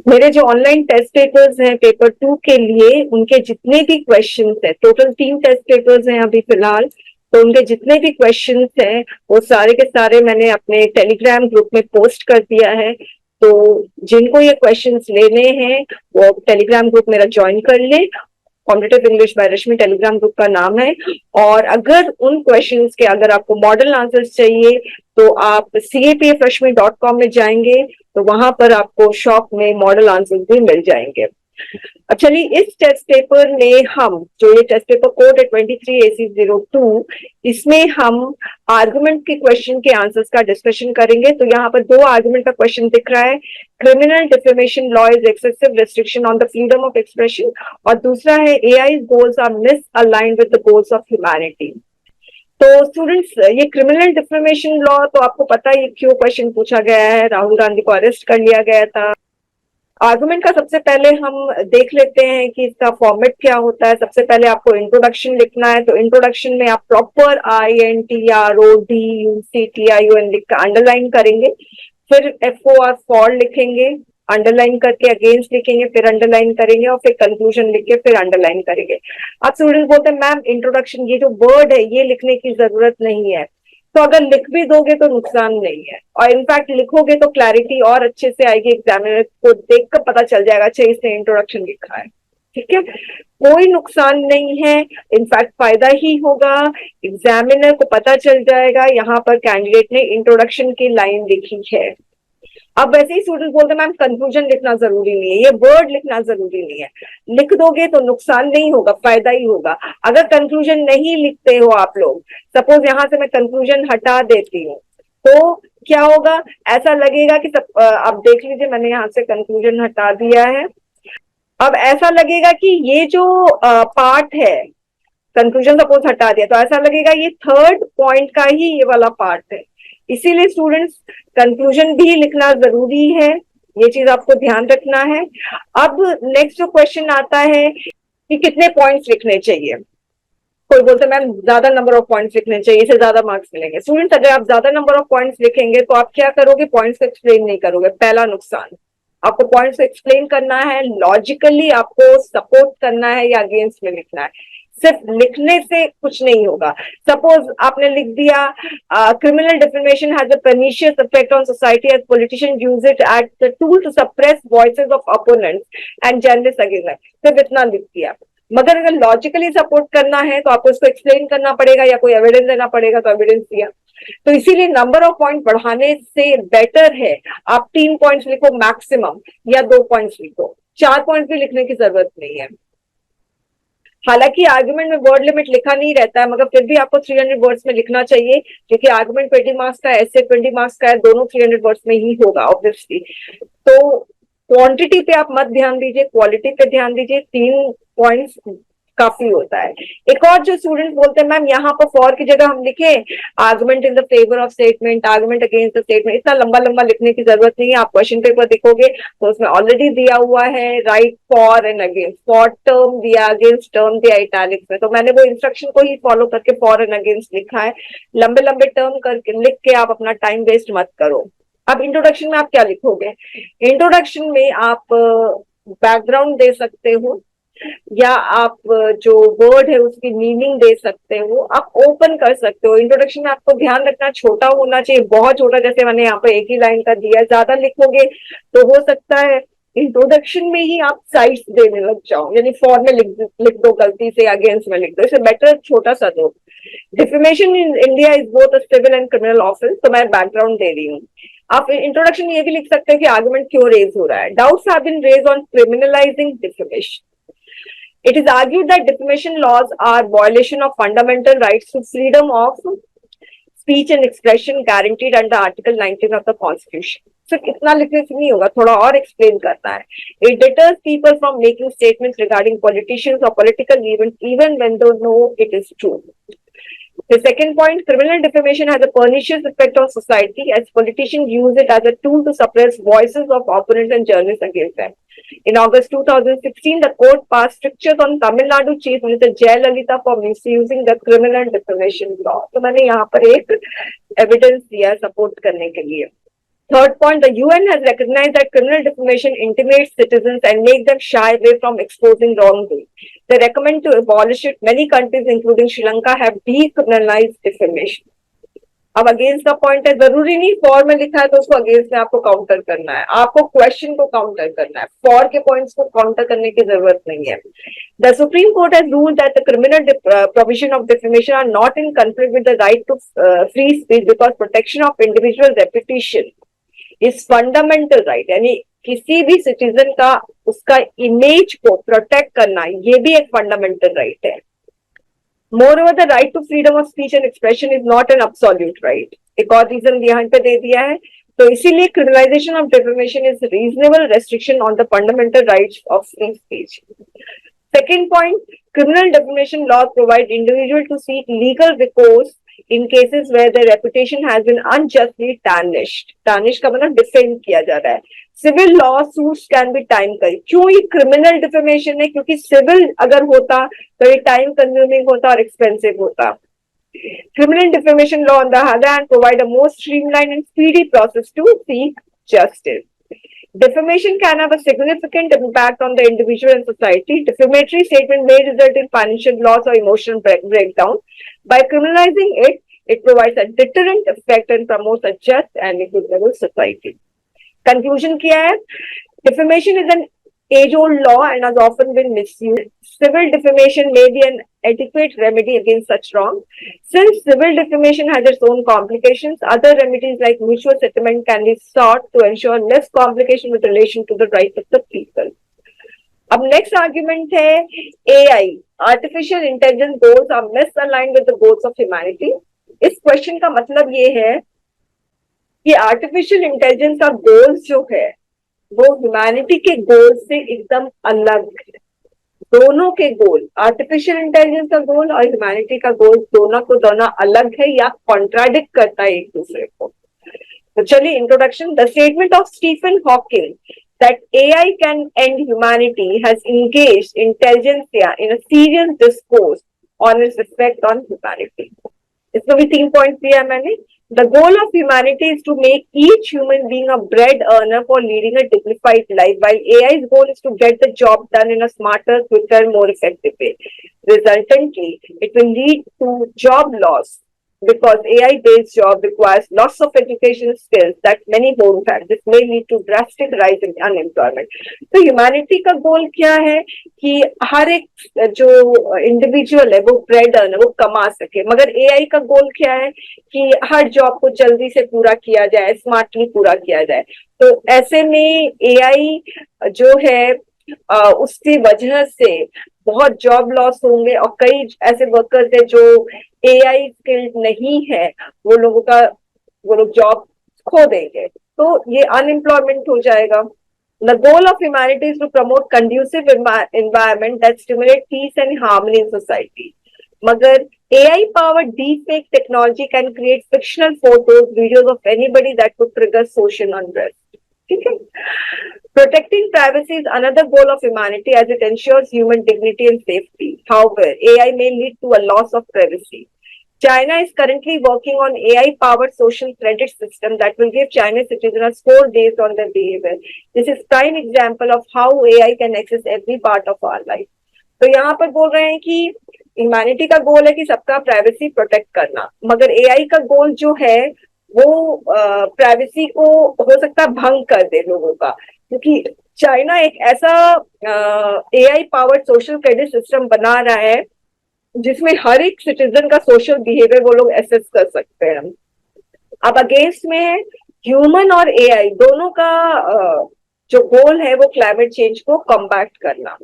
मेरे जो online test papers हैं पेपर 2 के लिए, उनके जितने भी क्वेश्चंस हैं, टोटल 3 टेस्ट पेपर्स हैं अभी फिलहाल, तो उनके जितने भी क्वेश्चंस हैं वो सारे के सारे मैंने अपने टेलीग्राम ग्रुप में पोस्ट कर दिया है। तो जिनको ये क्वेश्चंस लेने हैं वो टेलीग्राम ग्रुप मेरा ज्वाइन कर ले। Competitive English by Rashmi Telegram group का नाम है। और अगर उन क्वेश्चंस के अगर आपको मॉडल आंसर्स चाहिए तो आप capfreshmi.com में जाएंगे, तो वहां पर आपको शॉप में मॉडल आंसर्स भी मिल जाएंगे। अब चलिए, इस टेस्ट पेपर में हम जो ये टेस्ट पेपर कोड है 23AC02, इसमें हम आर्गुमेंट के क्वेश्चन के आंसर्स का डिस्कशन करेंगे। तो यहाँ पर 2 आर्गुमेंट का क्वेश्चन दिख रहा है, criminal defamation law is excessive restriction on the freedom of expression, और दूसरा है AI goals are misaligned with the goals of humanity. तो स्टूडेंट्स, ये क्रिमिनल डिफेमेशन लॉ तो आपको पता है क्यों क्वेश्चन पूछा गया है, राहुल गांधी को अरेस्ट कर लिया गया था। आर्गुमेंट का सबसे पहले हम देख लेते हैं कि इसका फॉर्मेट क्या होता है। सबसे पहले आपको इंट्रोडक्शन लिखना है, तो इंट्रोडक्शन में आप प्रॉपर INTRODUCTION लिख कर अंडरलाइन करेंगे, फिर FOR फॉर लिखेंगे, अंडरलाइन करके अगेंस्ट लिखेंगे, फिर अंडरलाइन करेंगे, और फिर कंक्लूजन लिख के फिर अंडरलाइन करेंगे। अब स्टूडेंट बोलते हैं मैम इंट्रोडक्शन ये जो वर्ड है ये लिखने की जरूरत नहीं है, तो अगर लिख भी दोगे तो नुकसान नहीं है, और इनफैक्ट लिखोगे तो क्लैरिटी और अच्छे से आएगी, एग्जामिनर को देखकर पता चल जाएगा अच्छा इसने इंट्रोडक्शन लिखा है। ठीक है, कोई नुकसान नहीं है, इनफैक्ट फायदा ही होगा। एग्जामिनर को पता चल जाएगा यहाँ पर कैंडिडेट ने इंट्रोडक्शन की लाइन लिखी है। अब वैसे ही स्टूडेंट बोलते हैं मैम कंक्लूजन लिखना जरूरी नहीं है, ये वर्ड लिखना जरूरी नहीं है। लिख दोगे तो नुकसान नहीं होगा, फायदा ही होगा। अगर कंक्लूजन नहीं लिखते हो आप लोग, सपोज यहां से मैं कंक्लूजन हटा देती हूँ, तो क्या होगा, ऐसा लगेगा कि आप देख लीजिए मैंने यहाँ से कंक्लूजन हटा दिया है। अब ऐसा लगेगा कि ये जो पार्ट है, कंक्लूजन सपोज हटा दिया, तो ऐसा लगेगा ये थर्ड पॉइंट का ही ये वाला पार्ट है। इसीलिए स्टूडेंट्स कंक्लूजन भी लिखना जरूरी है, ये चीज आपको ध्यान रखना है। अब नेक्स्ट जो क्वेश्चन आता है कि कितने पॉइंट्स लिखने चाहिए। कोई बोलते हैं मैम ज्यादा नंबर ऑफ पॉइंट्स लिखने चाहिए, इससे ज्यादा मार्क्स मिलेंगे। स्टूडेंट्स, अगर आप ज्यादा नंबर ऑफ पॉइंट्स लिखेंगे तो आप क्या करोगे, पॉइंट्स को एक्सप्लेन नहीं करोगे, पहला नुकसान। आपको पॉइंट्स को एक्सप्लेन करना है, लॉजिकली आपको सपोर्ट करना है या अगेंस्ट में लिखना है। सिर्फ लिखने से कुछ नहीं होगा। सपोज आपने लिख दिया criminal defamation has a pernicious effect on society as politician use it as the tool to suppress voices of opponents and journalist against, सिर्फ इतना लिख दिया। मगर अगर लॉजिकली सपोर्ट करना है तो आपको इसको एक्सप्लेन करना पड़ेगा या कोई एविडेंस देना पड़ेगा, तो एविडेंस दिया। तो इसीलिए नंबर ऑफ पॉइंट बढ़ाने से बेटर है आप 3 पॉइंट्स लिखो मैक्सिमम, या 2 पॉइंट्स लिखो, 4 पॉइंट्स भी लिखने की जरूरत नहीं है। हालांकि आर्गुमेंट में वर्ड लिमिट लिखा नहीं रहता है, मगर फिर भी आपको 300 वर्ड्स में लिखना चाहिए, क्योंकि आर्गुमेंट 20 मार्क्स का है, ऐसे 20 मार्क्स का है, दोनों 300 वर्ड्स में ही होगा ऑब्वियसली। तो क्वांटिटी पे आप मत ध्यान दीजिए, क्वालिटी पे ध्यान दीजिए, 3 पॉइंट्स काफी होता है। एक और जो स्टूडेंट्स बोलते हैं मैम यहाँ पर फॉर की जगह हम लिखे argument in the favour of statement, argument against the statement, इतना लंबा लंबा लिखने की जरूरत नहीं है। आप क्वेश्चन पेपर देखोगे तो उसमें ऑलरेडी दिया हुआ है right for and against, for term दिया, अगेंस्ट टर्म दिया इटैलिक्स में, तो मैंने वो इंस्ट्रक्शन को ही फॉलो करके फॉर एंड अगेंस्ट लिखा है। लंबे लंबे टर्म करके लिख के आप अपना टाइम वेस्ट मत करो। अब इंट्रोडक्शन में आप क्या लिखोगे, इंट्रोडक्शन में आप बैकग्राउंड दे सकते हो, या आप जो वर्ड है उसकी मीनिंग दे सकते हो, आप ओपन कर सकते हो। इंट्रोडक्शन में आपको ध्यान रखना छोटा होना चाहिए, बहुत छोटा, जैसे मैंने यहाँ पे एक ही लाइन का दिया। ज्यादा लिखोगे तो हो सकता है इंट्रोडक्शन में ही आप साइट्स देने लग जाओ, यानी फॉर में लिख दो गलती से, अगेंस्ट में लिख दो, इससे बेटर छोटा सा दो। Defamation in India is both a civil and criminal offence, तो मैं बैकग्राउंड दे रही हूँ। आप इंट्रोडक्शन में ये भी लिख सकते हैं कि आर्गुमेंट क्यों रेज हो रहा है। Doubts have been raise on criminalising defamation. It is argued that defamation laws are violation of fundamental rights to freedom of speech and expression guaranteed under Article 19 of the Constitution. सिर्फ इतना लिखने से नहीं होगा, थोड़ा और एक्सप्लेन करना है। It deters people from making statements regarding politicians or political events even when they know it is true. The second point, criminal defamation has a pernicious effect on society as politicians use it as a tool to suppress voices of opponents and journalists against them. In August 2016, the court passed strictures on Tamil Nadu Chief Minister Jayalalitha for misusing the criminal defamation law. तो मैंने यहाँ पर एक evidence दिया support करने के लिए। Third point, the UN has recognized that criminal defamation intimidates citizens and makes them shy away from exposing wrongdoing. They recommend to abolish it. Many countries, including Sri Lanka, have decriminalized defamation. अब against का point है, जरूरी नहीं for में लिखा है तो उसको अगेंस्ट में आपको काउंटर करना है, आपको क्वेश्चन को काउंटर करना है, फॉर के पॉइंट्स को काउंटर करने की जरूरत नहीं है. The Supreme Court has ruled that the criminal provision of defamation are not in conflict with the right to free speech because protection of individual reputation is fundamental right. यानी किसी भी citizen का उसका इमेज को protect करना ये भी एक फंडामेंटल राइट है. Moreover, the right to freedom of speech and expression is not an absolute right. एक और रीजन यहाँ पे दे दिया है, तो इसीलिए criminalization of defamation is reasonable restriction on the fundamental rights of free speech. Second point, criminal defamation laws provide individual to seek legal recourse in cases where their reputation has been unjustly tarnished. Tarnished का मतलब defend किया जा रहा है. Civil law suits can be time करी. क्यों ये criminal defamation है? क्योंकि सिविल अगर होता तो ये टाइम कंज्यूमिंग होता और एक्सपेंसिव होता. Criminal defamation law, on the other hand, provide a more streamlined and speedy process to seek justice. Defamation can have a significant impact on the individual and society. Defamatory statement may result in financial loss or emotional breakdown. By criminalizing it, it provides a deterrent effect and promotes a just and equitable society. Conclusion क्या है? Defamation is an age-old law and has often been misused. Civil defamation may be an adequate remedy against such wrong. Since civil defamation has its own complications, other remedies like mutual settlement can be sought to ensure less complication with relation to the rights of the people. अब next argument है AI, artificial intelligence goals are misaligned with the goals of humanity. इस question का मतलब ये है कि artificial intelligence का goals जो है वो ह्यूमैनिटी के गोल से एकदम अलग है. दोनों के गोल, आर्टिफिशियल इंटेलिजेंस का गोल और ह्यूमैनिटी का गोल, दोनों को दोनों अलग है या कॉन्ट्राडिक्ट करता है एक दूसरे को. तो चलिए introduction. The statement of Stephen Hawking that AI can end humanity has engaged intelligentsia in a serious discourse on its effect on humanity. इसमें भी 3 पॉइंट दिया मैंने. The goal of humanity is to make each human being a bread earner for leading a dignified life, while AI's goal is to get the job done in a smarter, quicker, more effective way. Resultantly, it will lead to job loss because AI-based job requires lots of education skills that many don't have. This may lead to drastic rise in unemployment. तो humanity का गोल क्या है कि हर एक जो individual है वो bread earner वो कमा सके, मगर एआई का गोल क्या है कि हर जॉब को जल्दी से पूरा किया जाए, स्मार्टली पूरा किया जाए. तो ऐसे में एआई जो है उसकी वजह से बहुत जॉब लॉस होंगे और कई ऐसे वर्कर्स है जो एआई स्किल्ड नहीं है, वो लोग जॉब खो देंगे, तो ये अनएम्प्लॉयमेंट हो जाएगा. The goal of humanity is to promote conducive environment that stimulate peace and harmony in society. मगर AI powered deepfake technology can create fictional photos, videos of anybody that could trigger social unrest. ठीक है. Protecting privacy is another goal of humanity as it ensures human dignity and safety. However, AI may lead to a loss of privacy. China is currently working on AI-powered social credit system that will give Chinese citizens a score based on their behavior. This is prime example of how AI can access every part of our life. तो यहाँ पर बोल रहे हैं कि humanity का गोल है कि सबका प्राइवेसी प्रोटेक्ट करना, मगर एआई का गोल जो है वो प्राइवेसी को हो सकता है भंग कर दे लोगों का, क्योंकि चाइना एक ऐसा AI powered social credit system बना रहा है जिसमें हर एक सिटीजन का सोशल बिहेवियर वो लोग एसेस कर सकते हैं. अब अगेंस्ट में है ह्यूमन और एआई दोनों का जो गोल है वो क्लाइमेट चेंज को कॉम्बैट करना.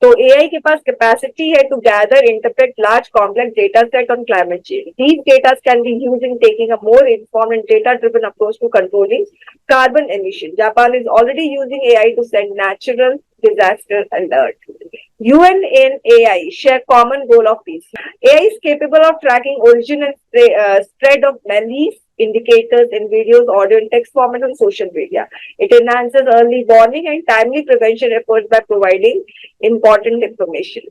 तो एआई के पास कैपेसिटी है to gather interpret large complex data set on climate change. These data can be used in taking a more informed and data driven approach to controlling carbon emission. Japan is already using AI to send natural disaster alert. UN and AI share common goal of peace. AI is capable of tracking origin and spread of malice indicators in videos, audio, and text format on social media. It enhances early warning and timely prevention efforts by providing important information.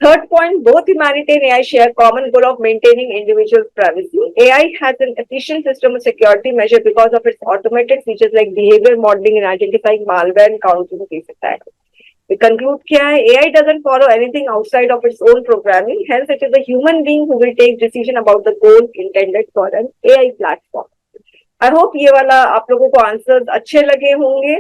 Third point, both humanity and AI share common goal of maintaining individual privacy. AI has an efficient system of security measure because of its automated features like behavior modeling and identifying malware and countering these attacks. We conclude that AI doesn't follow anything outside of its own programming. Hence, it is the human being who will take decision about the goal intended for an AI platform. I hope ये वाला आप लोगों को answers अच्छे लगे होंगे